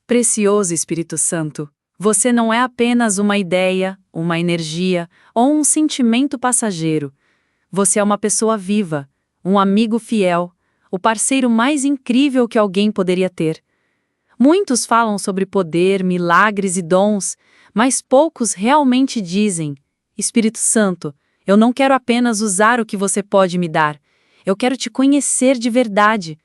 Precioso Espírito Santo, você não é apenas uma ideia, uma energia ou um sentimento passageiro. Você é uma pessoa viva, um amigo fiel, o parceiro mais incrível que alguém poderia ter. Muitos falam sobre poder, milagres e dons, mas poucos realmente dizem: Espírito Santo, eu não quero apenas usar o que você pode me dar, eu quero te conhecer de verdade.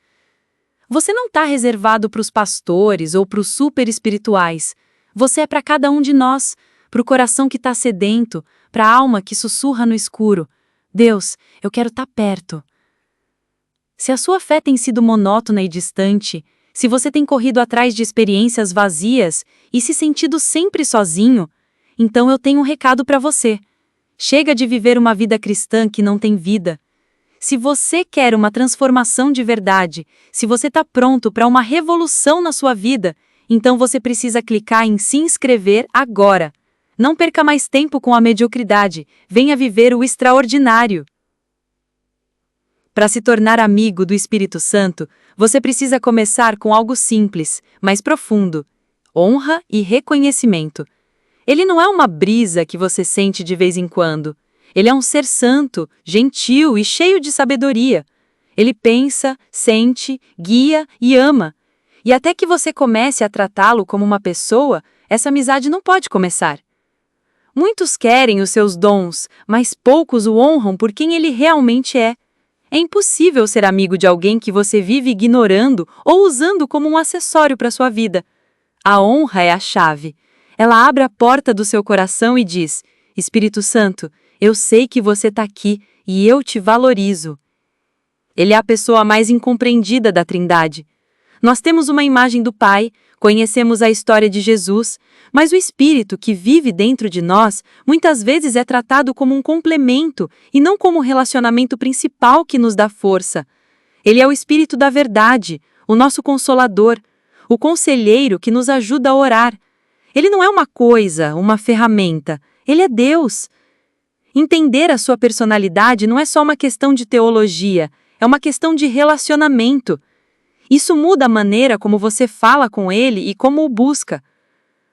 Você não está reservado para os pastores ou para os super espirituais. Você é para cada um de nós, para o coração que está sedento, para a alma que sussurra no escuro. Deus, eu quero estar perto. Se a sua fé tem sido monótona e distante, se você tem corrido atrás de experiências vazias e se sentido sempre sozinho, então eu tenho um recado para você. Chega de viver uma vida cristã que não tem vida. Se você quer uma transformação de verdade, se você está pronto para uma revolução na sua vida, então você precisa clicar em se inscrever agora. Não perca mais tempo com a mediocridade, venha viver o extraordinário. Para se tornar amigo do Espírito Santo, você precisa começar com algo simples, mas profundo: honra e reconhecimento. Ele não é uma brisa que você sente de vez em quando. Ele é um ser santo, gentil e cheio de sabedoria. Ele pensa, sente, guia e ama. E até que você comece a tratá-lo como uma pessoa, essa amizade não pode começar. Muitos querem os seus dons, mas poucos o honram por quem ele realmente é. É impossível ser amigo de alguém que você vive ignorando ou usando como um acessório para sua vida. A honra é a chave. Ela abre a porta do seu coração e diz: Espírito Santo, eu sei que você está aqui e eu te valorizo. Ele é a pessoa mais incompreendida da Trindade. Nós temos uma imagem do Pai, conhecemos a história de Jesus, mas o Espírito que vive dentro de nós muitas vezes é tratado como um complemento e não como o relacionamento principal que nos dá força. Ele é o Espírito da verdade, o nosso consolador, o conselheiro que nos ajuda a orar. Ele não é uma coisa, uma ferramenta, ele é Deus. Entender a sua personalidade não é só uma questão de teologia, é uma questão de relacionamento. Isso muda a maneira como você fala com ele e como o busca.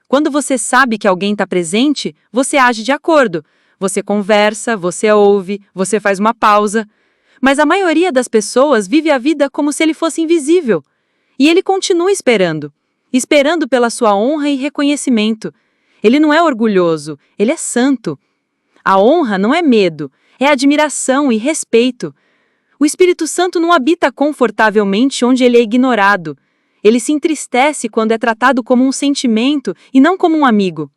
Quando você sabe que alguém está presente, você age de acordo. Você conversa, você ouve, você faz uma pausa. Mas a maioria das pessoas vive a vida como se ele fosse invisível. E ele continua esperando. Esperando pela sua honra e reconhecimento. Ele não é orgulhoso, ele é santo. A honra não é medo, é admiração e respeito. O Espírito Santo não habita confortavelmente onde ele é ignorado. Ele se entristece quando é tratado como um sentimento e não como um amigo.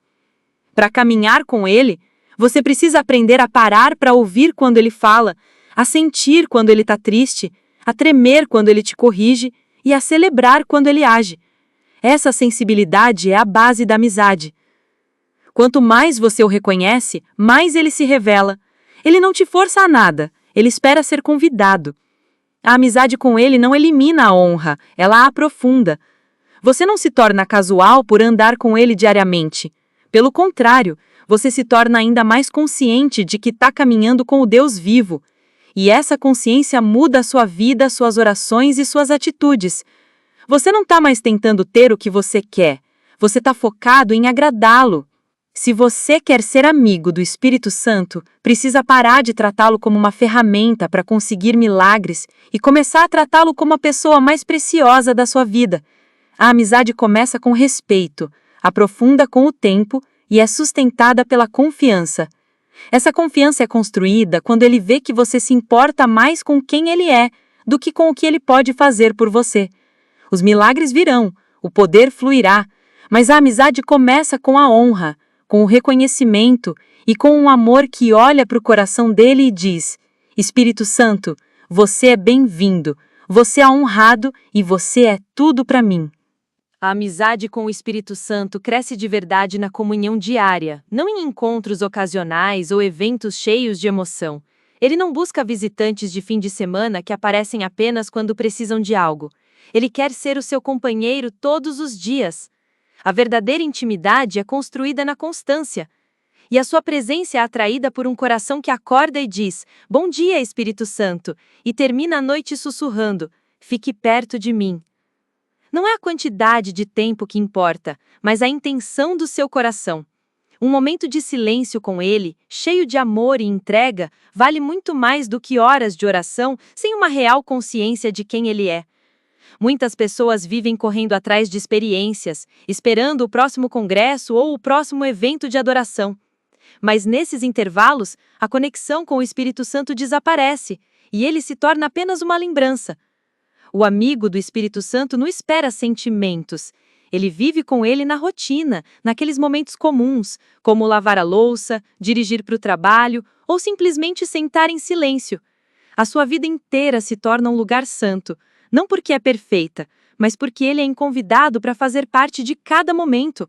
Para caminhar com ele, você precisa aprender a parar para ouvir quando ele fala, a sentir quando ele está triste, a tremer quando ele te corrige e a celebrar quando ele age. Essa sensibilidade é a base da amizade. Quanto mais você o reconhece, mais ele se revela. Ele não te força a nada, ele espera ser convidado. A amizade com ele não elimina a honra, ela a aprofunda. Você não se torna casual por andar com ele diariamente. Pelo contrário, você se torna ainda mais consciente de que está caminhando com o Deus vivo. E essa consciência muda a sua vida, suas orações e suas atitudes. Você não está mais tentando ter o que você quer, você está focado em agradá-lo. Se você quer ser amigo do Espírito Santo, precisa parar de tratá-lo como uma ferramenta para conseguir milagres e começar a tratá-lo como a pessoa mais preciosa da sua vida. A amizade começa com respeito, aprofunda com o tempo e é sustentada pela confiança. Essa confiança é construída quando ele vê que você se importa mais com quem ele é do que com o que ele pode fazer por você. Os milagres virão, o poder fluirá, mas a amizade começa com a honra, com o reconhecimento e com um amor que olha para o coração dele e diz: Espírito Santo, você é bem-vindo, você é honrado e você é tudo para mim. A amizade com o Espírito Santo cresce de verdade na comunhão diária, não em encontros ocasionais ou eventos cheios de emoção. Ele não busca visitantes de fim de semana que aparecem apenas quando precisam de algo. Ele quer ser o seu companheiro todos os dias. A verdadeira intimidade é construída na constância. E a sua presença é atraída por um coração que acorda e diz: Bom dia, Espírito Santo, e termina a noite sussurrando: Fique perto de mim. Não é a quantidade de tempo que importa, mas a intenção do seu coração. Um momento de silêncio com Ele, cheio de amor e entrega, vale muito mais do que horas de oração sem uma real consciência de quem Ele é. Muitas pessoas vivem correndo atrás de experiências, esperando o próximo congresso ou o próximo evento de adoração. Mas nesses intervalos, a conexão com o Espírito Santo desaparece e ele se torna apenas uma lembrança. O amigo do Espírito Santo não espera sentimentos. Ele vive com ele na rotina, naqueles momentos comuns, como lavar a louça, dirigir para o trabalho ou simplesmente sentar em silêncio. A sua vida inteira se torna um lugar santo, não porque é perfeita, mas porque ele é convidado para fazer parte de cada momento.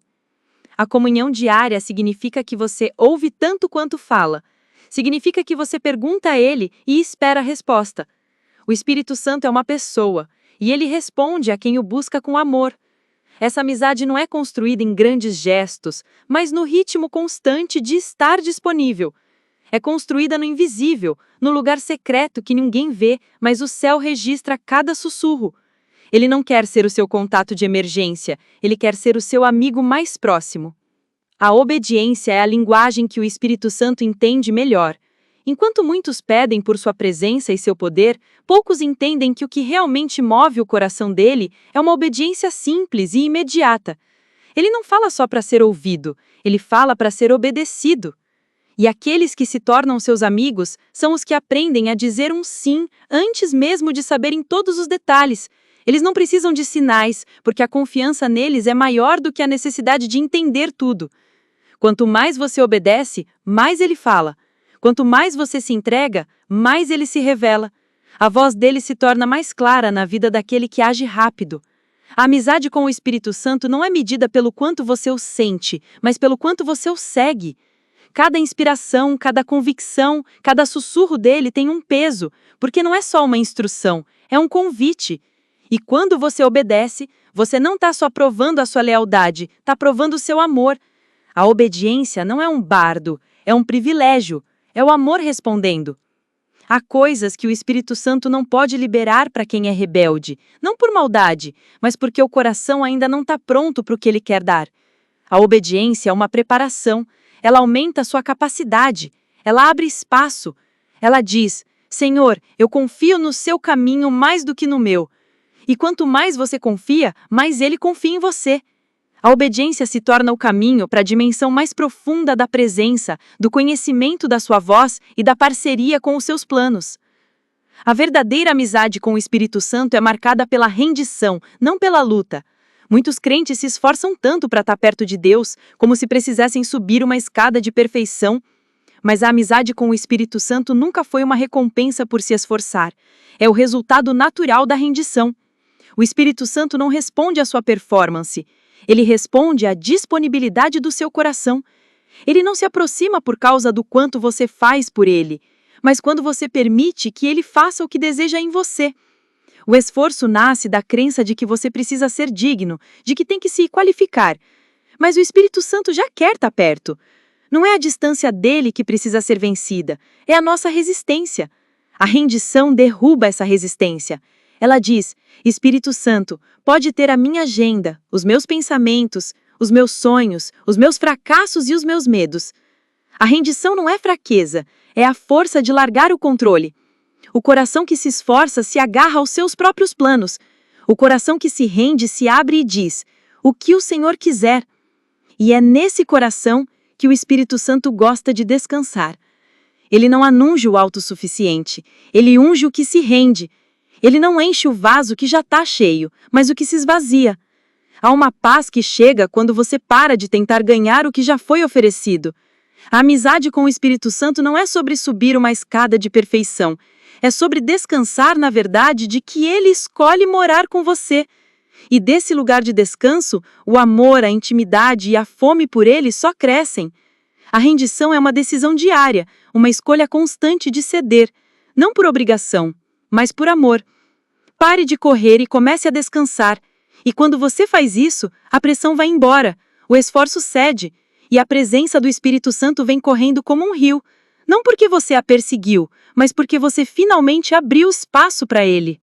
A comunhão diária significa que você ouve tanto quanto fala. Significa que você pergunta a ele e espera a resposta. O Espírito Santo é uma pessoa, e ele responde a quem o busca com amor. Essa amizade não é construída em grandes gestos, mas no ritmo constante de estar disponível. É construída no invisível, no lugar secreto que ninguém vê, mas o céu registra cada sussurro. Ele não quer ser o seu contato de emergência, ele quer ser o seu amigo mais próximo. A obediência é a linguagem que o Espírito Santo entende melhor. Enquanto muitos pedem por sua presença e seu poder, poucos entendem que o que realmente move o coração dele é uma obediência simples e imediata. Ele não fala só para ser ouvido, ele fala para ser obedecido. E aqueles que se tornam seus amigos são os que aprendem a dizer um sim antes mesmo de saberem todos os detalhes. Eles não precisam de sinais, porque a confiança neles é maior do que a necessidade de entender tudo. Quanto mais você obedece, mais ele fala. Quanto mais você se entrega, mais ele se revela. A voz dele se torna mais clara na vida daquele que age rápido. A amizade com o Espírito Santo não é medida pelo quanto você o sente, mas pelo quanto você o segue. Cada inspiração, cada convicção, cada sussurro dele tem um peso, porque não é só uma instrução, é um convite. E quando você obedece, você não está só provando a sua lealdade, está provando o seu amor. A obediência não é um bardo, é um privilégio. É o amor respondendo. Há coisas que o Espírito Santo não pode liberar para quem é rebelde, não por maldade, mas porque o coração ainda não está pronto para o que ele quer dar. A obediência é uma preparação, ela aumenta a sua capacidade, ela abre espaço. Ela diz, Senhor, eu confio no seu caminho mais do que no meu. E quanto mais você confia, mais ele confia em você. A obediência se torna o caminho para a dimensão mais profunda da presença, do conhecimento da sua voz e da parceria com os seus planos. A verdadeira amizade com o Espírito Santo é marcada pela rendição, não pela luta. Muitos crentes se esforçam tanto para estar perto de Deus, como se precisassem subir uma escada de perfeição. Mas a amizade com o Espírito Santo nunca foi uma recompensa por se esforçar. É o resultado natural da rendição. O Espírito Santo não responde à sua performance. Ele responde à disponibilidade do seu coração. Ele não se aproxima por causa do quanto você faz por ele, mas quando você permite que ele faça o que deseja em você. O esforço nasce da crença de que você precisa ser digno, de que tem que se qualificar. Mas o Espírito Santo já quer estar perto. Não é a distância dele que precisa ser vencida, é a nossa resistência. A rendição derruba essa resistência. Ela diz, Espírito Santo, pode ter a minha agenda, os meus pensamentos, os meus sonhos, os meus fracassos e os meus medos. A rendição não é fraqueza, é a força de largar o controle. O coração que se esforça se agarra aos seus próprios planos. O coração que se rende se abre e diz, o que o Senhor quiser. E é nesse coração que o Espírito Santo gosta de descansar. Ele não anunge o autossuficiente, ele unge o que se rende. Ele não enche o vaso que já está cheio, mas o que se esvazia. Há uma paz que chega quando você para de tentar ganhar o que já foi oferecido. A amizade com o Espírito Santo não é sobre subir uma escada de perfeição. É sobre descansar na verdade de que ele escolhe morar com você. E desse lugar de descanso, o amor, a intimidade e a fome por ele só crescem. A rendição é uma decisão diária, uma escolha constante de ceder, não por obrigação, mas por amor. Pare de correr e comece a descansar. E quando você faz isso, a pressão vai embora, o esforço cede, e a presença do Espírito Santo vem correndo como um rio, não porque você a perseguiu, mas porque você finalmente abriu espaço para ele.